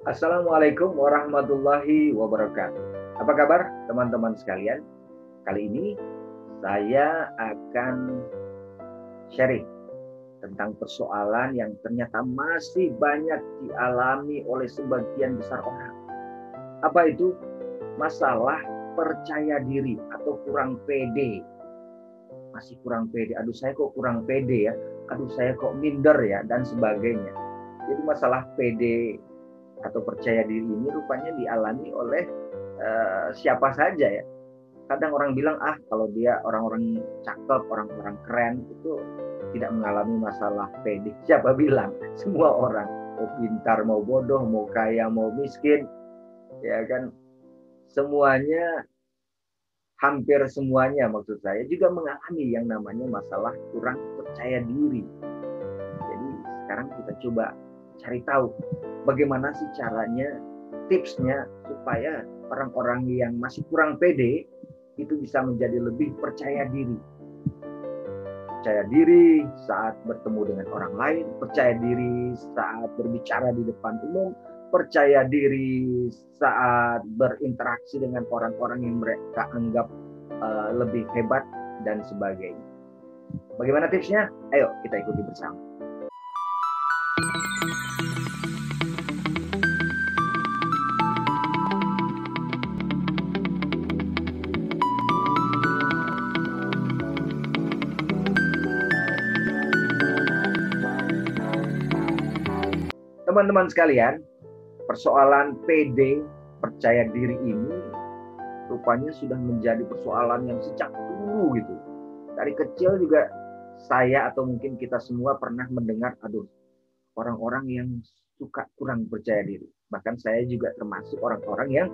Assalamualaikum warahmatullahi wabarakatuh. Apa kabar teman-teman sekalian? Kali ini saya akan sharing tentang persoalan yang ternyata masih banyak dialami oleh sebagian besar orang. Apa itu? Masalah percaya diri atau kurang pede. Masih kurang pede. Aduh, saya kok kurang pede ya. Aduh, saya kok minder ya, dan sebagainya. Jadi masalah pede atau percaya diri ini rupanya dialami oleh siapa saja ya. Kadang orang bilang kalau dia orang-orang cakep, orang-orang keren itu tidak mengalami masalah pede. Siapa bilang? Semua orang, mau pintar, mau bodoh, mau kaya, mau miskin, ya kan, semuanya, hampir semuanya maksud saya juga mengalami yang namanya masalah kurang percaya diri. Jadi sekarang kita coba cari tahu bagaimana sih caranya, tipsnya supaya orang-orang yang masih kurang pede itu bisa menjadi lebih percaya diri. Percaya diri saat bertemu dengan orang lain, percaya diri saat berbicara di depan umum, percaya diri saat berinteraksi dengan orang-orang yang mereka anggap lebih hebat dan sebagainya. Bagaimana tipsnya? Ayo kita ikuti bersama. Teman-teman sekalian, persoalan PD, percaya diri ini rupanya sudah menjadi persoalan yang sejak dulu gitu. Dari kecil juga saya atau mungkin kita semua pernah mendengar, orang-orang yang suka kurang percaya diri. Bahkan saya juga termasuk orang-orang yang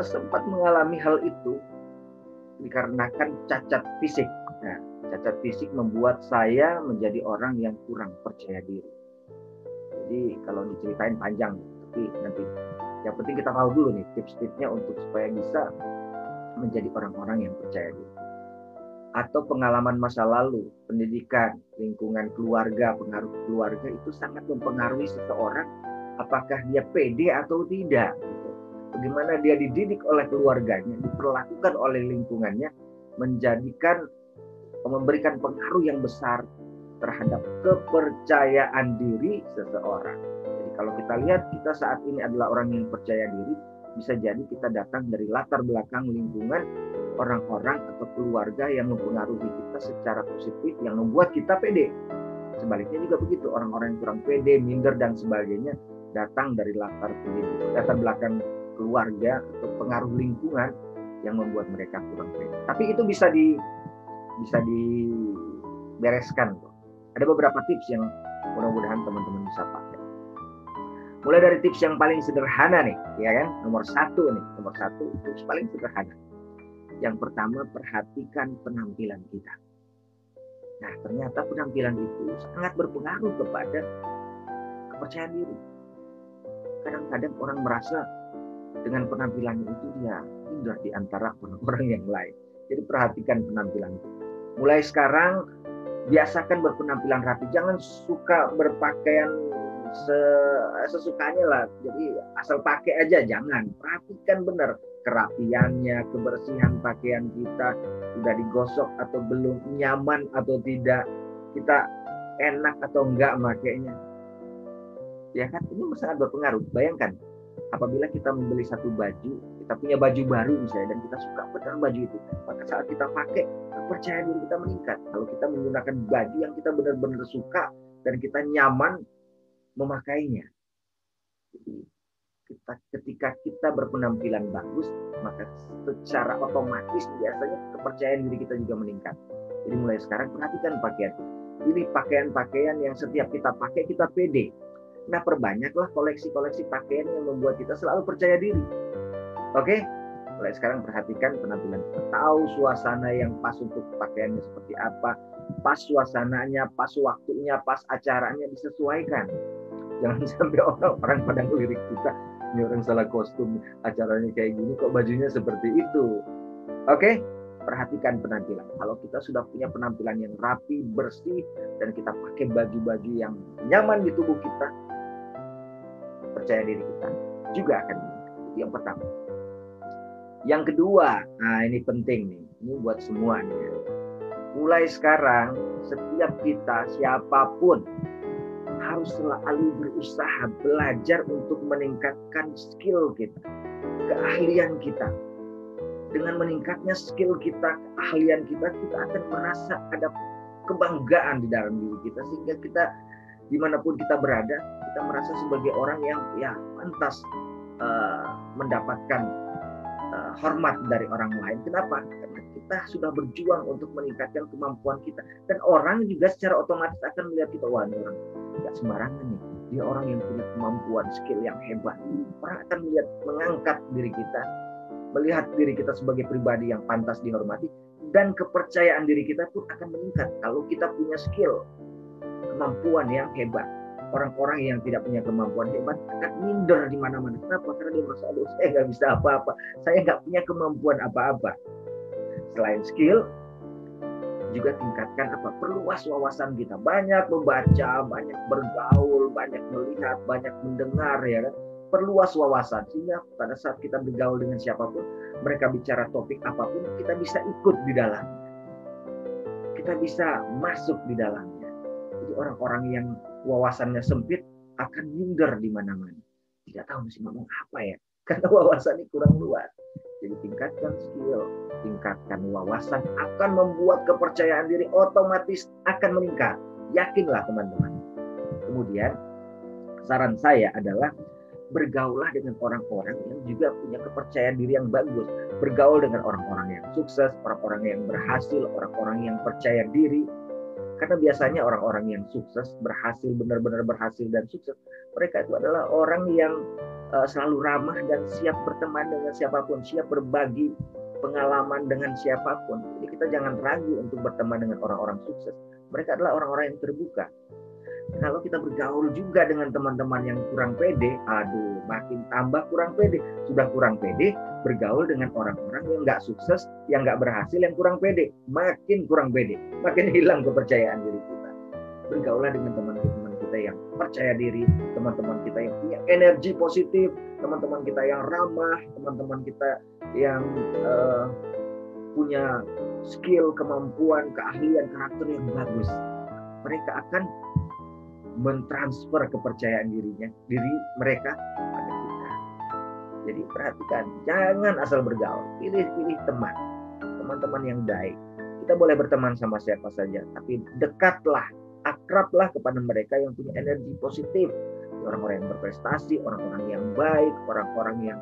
sempat mengalami hal itu dikarenakan cacat fisik. Nah, cacat fisik membuat saya menjadi orang yang kurang percaya diri. Jadi kalau diceritain panjang, tapi nanti yang penting kita tahu dulu nih tips-tipsnya untuk supaya bisa menjadi orang-orang yang percaya diri. Atau pengalaman masa lalu, pendidikan, lingkungan keluarga, pengaruh keluarga itu sangat mempengaruhi seseorang apakah dia pede atau tidak. Bagaimana dia dididik oleh keluarganya, diperlakukan oleh lingkungannya, memberikan pengaruh yang besar terhadap kepercayaan diri seseorang. Jadi kalau kita lihat kita saat ini adalah orang yang percaya diri, bisa jadi kita datang dari latar belakang lingkungan orang-orang atau keluarga yang mempengaruhi kita secara positif yang membuat kita pede. Sebaliknya juga begitu, orang-orang yang kurang pede, minder dan sebagainya datang dari latar belakang keluarga atau pengaruh lingkungan yang membuat mereka kurang pede. Tapi itu bisa dibereskan. Ada beberapa tips yang mudah-mudahan teman-teman bisa pakai. Mulai dari tips yang paling sederhana nih, ya kan? Nomor satu tips paling sederhana. Yang pertama, perhatikan penampilan kita. Nah, ternyata penampilan itu sangat berpengaruh kepada kepercayaan diri. Kadang-kadang orang merasa dengan penampilannya itu dia indah di antara orang-orang yang lain. Jadi perhatikan penampilan kita. Mulai sekarang biasakan berpenampilan rapi, jangan suka berpakaian sesukanya lah, jadi asal pakai aja, jangan. Perhatikan benar kerapiannya, kebersihan pakaian kita, sudah digosok atau belum, nyaman atau tidak, kita enak atau enggak makainya, ya kan. Ini sangat berpengaruh. Bayangkan apabila kita membeli satu baju, kita punya baju baru misalnya, dan kita suka benar baju itu, maka saat kita pakai, kepercayaan diri kita meningkat. Kalau kita menggunakan baju yang kita benar-benar suka dan kita nyaman memakainya. Jadi ketika kita berpenampilan bagus, maka secara otomatis biasanya kepercayaan diri kita juga meningkat. Jadi mulai sekarang perhatikan pakaian. Ini pakaian-pakaian yang setiap kita pakai kita pede. Nah, perbanyaklah koleksi-koleksi pakaian yang membuat kita selalu percaya diri. Oke? Mulai sekarang perhatikan penampilan kita. Tahu suasana yang pas untuk pakaiannya seperti apa. Pas suasananya, pas waktunya, pas acaranya disesuaikan. Jangan sampai orang pada ngelirik kita, ini orang salah kostum, acaranya kayak gini, kok bajunya seperti itu. Oke? Perhatikan penampilan. Kalau kita sudah punya penampilan yang rapi, bersih, dan kita pakai baju-baju yang nyaman di tubuh kita, percaya diri kita juga akan meningkat. Itu yang pertama. Yang kedua, nah ini penting nih, ini buat semua nih ya. Mulai sekarang, setiap kita, siapapun, harus selalu berusaha belajar untuk meningkatkan skill kita, keahlian kita. Dengan meningkatnya skill kita, keahlian kita, kita akan merasa ada kebanggaan di dalam diri kita, sehingga kita dimanapun kita berada, kita merasa sebagai orang yang ya pantas mendapatkan hormat dari orang lain. Kenapa? Karena kita sudah berjuang untuk meningkatkan kemampuan kita, dan orang juga secara otomatis akan melihat kita, wah ini orang nggak sembarangan nih, dia orang yang punya kemampuan, skill yang hebat. Orang akan melihat, mengangkat diri kita, melihat diri kita sebagai pribadi yang pantas dihormati, dan kepercayaan diri kita pun akan meningkat kalau kita punya skill, kemampuan yang hebat. Orang-orang yang tidak punya kemampuan hebat akan minder di mana-mana. Kenapa? Karena dia merasa, aduh saya nggak bisa apa-apa, saya nggak punya kemampuan apa-apa. Selain skill, juga tingkatkan apa? Perluas wawasan kita. Banyak membaca, banyak bergaul, banyak melihat, banyak mendengar, ya kan? Perluas wawasan, sehingga pada saat kita bergaul dengan siapapun, mereka bicara topik apapun, kita bisa ikut di dalamnya. Kita bisa masuk di dalamnya. Jadi orang-orang yang wawasannya sempit akan minder di mana-mana. Tidak tahu mesti ngomong apa ya, karena wawasannya kurang luas. Jadi tingkatkan skill, tingkatkan wawasan, akan membuat kepercayaan diri otomatis akan meningkat. Yakinlah teman-teman. Kemudian saran saya adalah bergaulah dengan orang-orang yang juga punya kepercayaan diri yang bagus. Bergaul dengan orang-orang yang sukses, orang-orang yang berhasil, orang-orang yang percaya diri. Karena biasanya orang-orang yang sukses, berhasil, benar-benar berhasil dan sukses, mereka itu adalah orang yang selalu ramah dan siap berteman dengan siapapun, siap berbagi pengalaman dengan siapapun. Jadi kita jangan ragu untuk berteman dengan orang-orang sukses. Mereka adalah orang-orang yang terbuka. Kalau kita bergaul juga dengan teman-teman yang kurang pede, aduh, makin tambah kurang pede. Sudah kurang pede, bergaul dengan orang-orang yang nggak sukses, yang nggak berhasil, yang kurang pede, makin kurang pede, makin hilang kepercayaan diri kita. Bergaulah dengan teman-teman kita yang percaya diri, teman-teman kita yang punya energi positif, teman-teman kita yang ramah, teman-teman kita yang punya skill, kemampuan, keahlian, karakter yang bagus. Mereka akan mentransfer kepercayaan diri mereka pada kita. Jadi perhatikan, jangan asal bergaul, pilih-pilih teman-teman yang baik. Kita boleh berteman sama siapa saja, tapi dekatlah, akrablah kepada mereka yang punya energi positif, orang-orang yang berprestasi, orang-orang yang baik, orang-orang yang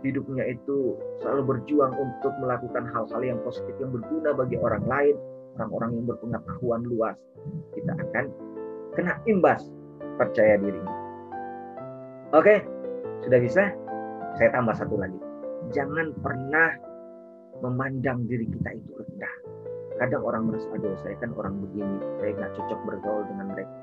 hidupnya itu selalu berjuang untuk melakukan hal-hal yang positif yang berguna bagi orang lain, orang-orang yang berpengetahuan luas. Kita akan kena imbas percaya dirinya. Oke, sudah bisa? Saya tambah satu lagi. Jangan pernah memandang diri kita itu rendah. Kadang orang merasa, aduh saya kan orang begini, saya nggak cocok bergaul dengan mereka.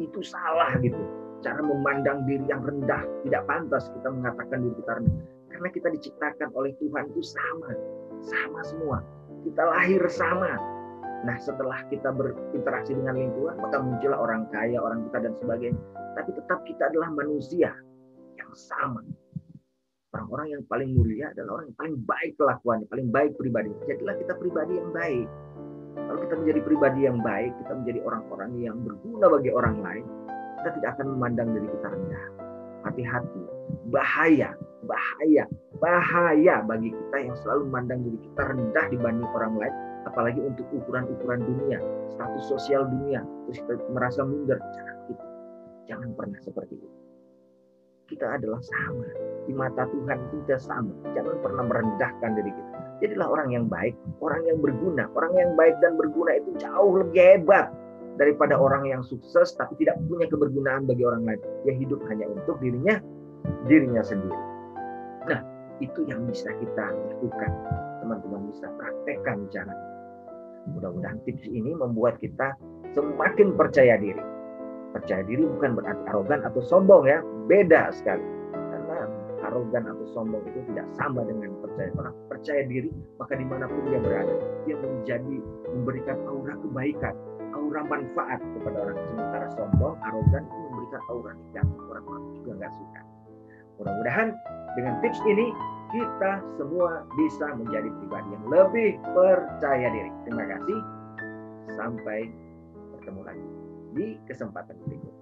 Itu salah gitu. Cara memandang diri yang rendah, tidak pantas kita mengatakan diri kita rendah. Karena kita diciptakan oleh Tuhan itu sama semua. Kita lahir sama. Nah, setelah kita berinteraksi dengan lingkungan, maka muncullah orang kaya, orang buta, dan sebagainya. Tapi tetap kita adalah manusia yang sama. Orang-orang yang paling mulia adalah orang yang paling baik kelakuannya, paling baik pribadi. Jadilah kita pribadi yang baik. Kalau kita menjadi pribadi yang baik, kita menjadi orang-orang yang berguna bagi orang lain, kita tidak akan memandang diri kita rendah. Hati-hati, bahaya bagi kita yang selalu memandang diri kita rendah dibanding orang lain. Apalagi untuk ukuran-ukuran dunia, status sosial dunia, terus kita merasa minder. Jangan pernah seperti itu. Kita adalah sama di mata Tuhan, kita sama. Jangan pernah merendahkan diri kita. Jadilah orang yang baik, orang yang berguna. Orang yang baik dan berguna itu jauh lebih hebat daripada orang yang sukses tapi tidak punya kebergunaan bagi orang lain. Dia hidup hanya untuk dirinya sendiri. Nah, itu yang bisa kita lakukan. Teman-teman bisa praktekkan cara. Mudah-mudahan tips ini membuat kita semakin percaya diri. Percaya diri bukan berarti arogan atau sombong ya, beda sekali. Karena arogan atau sombong itu tidak sama dengan percaya. Orang percaya diri, maka dimanapun dia berada, dia memberikan aura kebaikan, aura manfaat kepada orang. Sementara sombong, arogan itu memberikan kita aura negatif, orang-orang juga nggak suka. Mudah-mudahan dengan tips ini kita semua bisa menjadi pribadi yang lebih percaya diri. Terima kasih. Sampai bertemu lagi di kesempatan berikutnya.